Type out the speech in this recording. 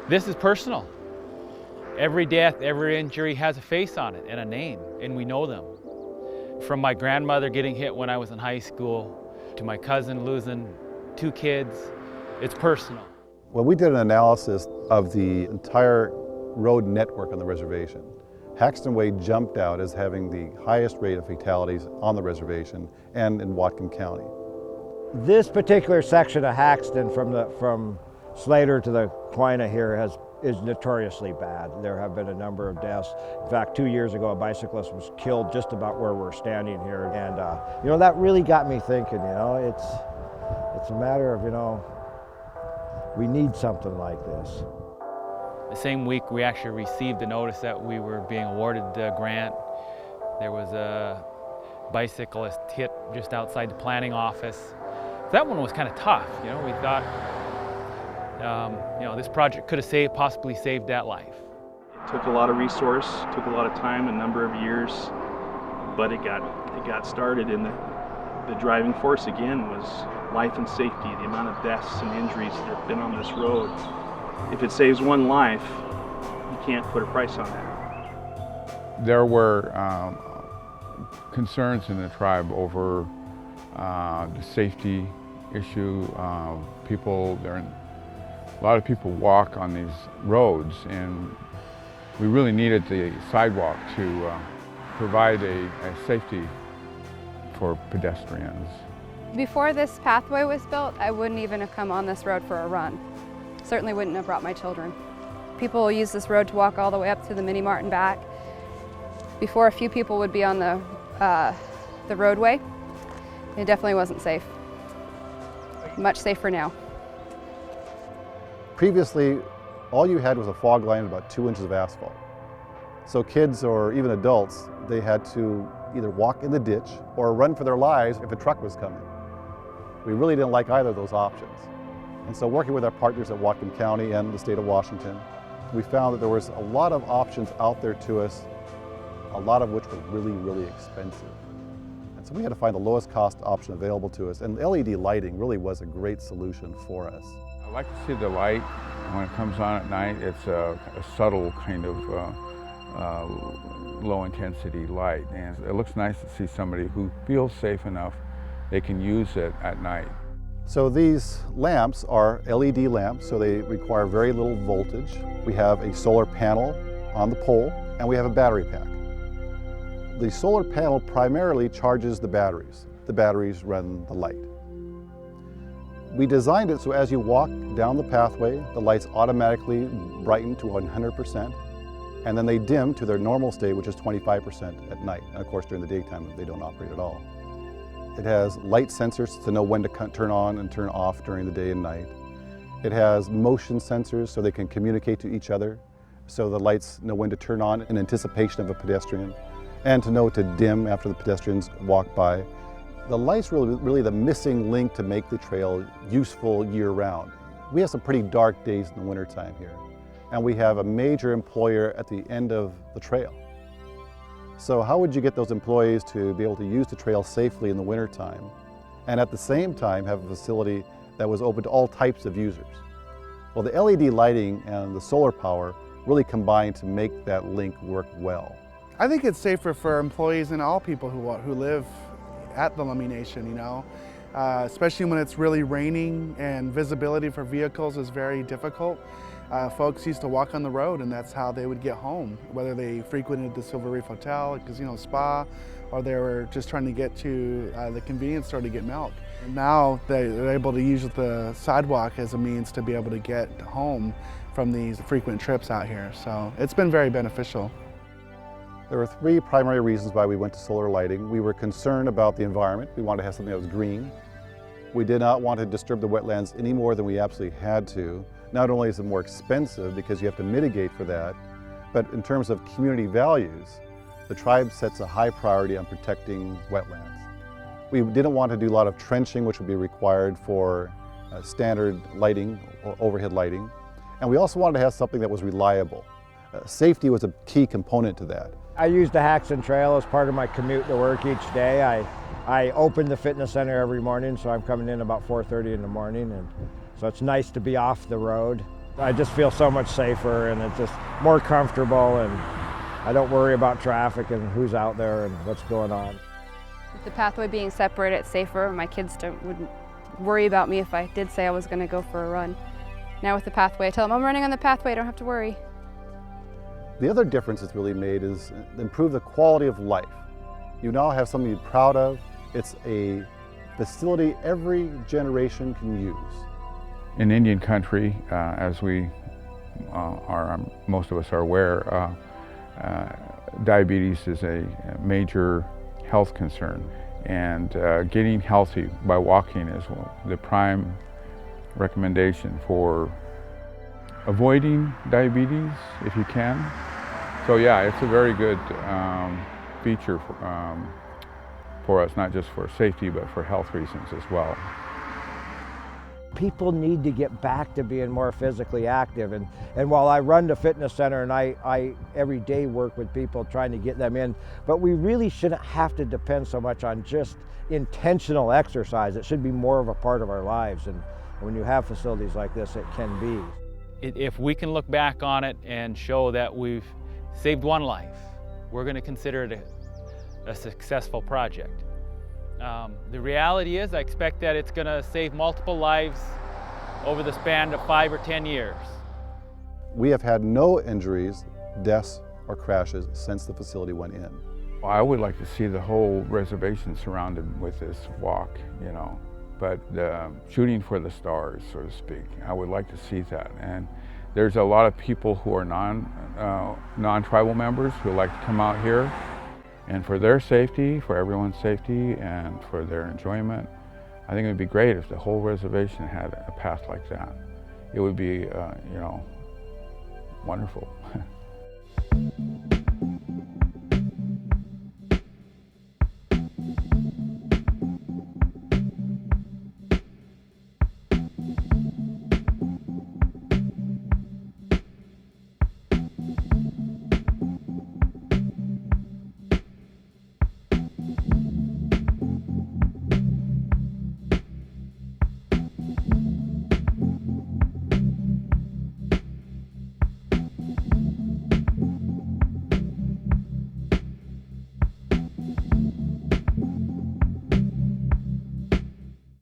This is personal. Every death, every injury has a face on it and a name, and we know them. From my grandmother getting hit when I was in high school, to my cousin losing 2 kids, it's personal. Well, we did an analysis of the entire road network on the reservation. Haxton Way jumped out as having the highest rate of fatalities on the reservation and in Whatcom County. This particular section of Haxton from Slater to the Quina here is notoriously bad. There have been a number of deaths. In fact, 2 years ago, a bicyclist was killed just about where we're standing here. And, that really got me thinking, it's a matter of, we need something like this. The same week, we actually received a notice that we were being awarded the grant. There was a bicyclist hit just outside the planning office. That one was kind of tough. We thought, this project could have possibly saved that life. It took a lot of resource, took a lot of time, a number of years, but it got started, and the driving force again was life and safety, the amount of deaths and injuries that have been on this road. If it saves one life, you can't put a price on that. There were concerns in the tribe over the safety issue. A lot of people walk on these roads, and we really needed the sidewalk to provide a safety for pedestrians. Before this pathway was built, I wouldn't even have come on this road for a run. Certainly wouldn't have brought my children. People use this road to walk all the way up to the mini mart and back. Before, a few people would be on the roadway. It definitely wasn't safe. Much safer now. Previously, all you had was a fog line and about 2 inches of asphalt. So kids or even adults, they had to either walk in the ditch or run for their lives if a truck was coming. We really didn't like either of those options. And so working with our partners at Whatcom County and the state of Washington, we found that there was a lot of options out there to us, a lot of which were really, really expensive. And so we had to find the lowest cost option available to us, and LED lighting really was a great solution for us. I like to see the light when it comes on at night. It's a subtle kind of low intensity light, and it looks nice to see somebody who feels safe enough they can use it at night. So these lamps are LED lamps, so they require very little voltage. We have a solar panel on the pole, and we have a battery pack. The solar panel primarily charges the batteries. The batteries run the light. We designed it so as you walk down the pathway, the lights automatically brighten to 100%, and then they dim to their normal state, which is 25% at night. And of course, during the daytime, they don't operate at all. It has light sensors to know when to turn on and turn off during the day and night. It has motion sensors so they can communicate to each other, so the lights know when to turn on in anticipation of a pedestrian, and to know to dim after the pedestrians walk by. The light's really the missing link to make the trail useful year-round. We have some pretty dark days in the wintertime here, and we have a major employer at the end of the trail. So how would you get those employees to be able to use the trail safely in the wintertime, and at the same time have a facility that was open to all types of users? Well, the LED lighting and the solar power really combine to make that link work well. I think it's safer for employees and all people who live at the Lummi Nation, especially when it's really raining and visibility for vehicles is very difficult. Folks used to walk on the road, and that's how they would get home, whether they frequented the Silver Reef Hotel, casino, spa, or they were just trying to get to the convenience store to get milk. And now they're able to use the sidewalk as a means to be able to get home from these frequent trips out here. So it's been very beneficial. There were 3 primary reasons why we went to solar lighting. We were concerned about the environment. We wanted to have something that was green. We did not want to disturb the wetlands any more than we absolutely had to. Not only is it more expensive because you have to mitigate for that, but in terms of community values, the tribe sets a high priority on protecting wetlands. We didn't want to do a lot of trenching, which would be required for standard lighting or overhead lighting. And we also wanted to have something that was reliable. Safety was a key component to that. I use the Haxton Trail as part of my commute to work each day. I open the fitness center every morning, so I'm coming in about 4:30 in the morning, and so it's nice to be off the road. I just feel so much safer, and it's just more comfortable, and I don't worry about traffic and who's out there and what's going on. With the pathway being separate, it's safer. My kids wouldn't worry about me if I did say I was going to go for a run. Now with the pathway, I tell them I'm running on the pathway, I don't have to worry. The other difference it's really made is improve the quality of life. You now have something you're proud of. It's a facility every generation can use. In Indian country, as we most of us are aware, diabetes is a major health concern, and getting healthy by walking is the prime recommendation for avoiding diabetes if you can. So yeah, it's a very good feature for us, not just for safety but for health reasons as well. People need to get back to being more physically active, and while I run the fitness center and I every day work with people trying to get them in, but we really shouldn't have to depend so much on just intentional exercise. It should be more of a part of our lives, and when you have facilities like this, it can be. If we can look back on it and show that we've saved one life, we're going to consider it a successful project. The reality is I expect that it's going to save multiple lives over the span of 5 or 10 years. We have had no injuries, deaths, or crashes since the facility went in. I would like to see the whole reservation surrounded with this walk, you know, but shooting for the stars, so to speak. I would like to see that. And there's a lot of people who are non-tribal members who like to come out here. And for their safety, for everyone's safety, and for their enjoyment, I think it would be great if the whole reservation had a path like that. It would be, you know, wonderful.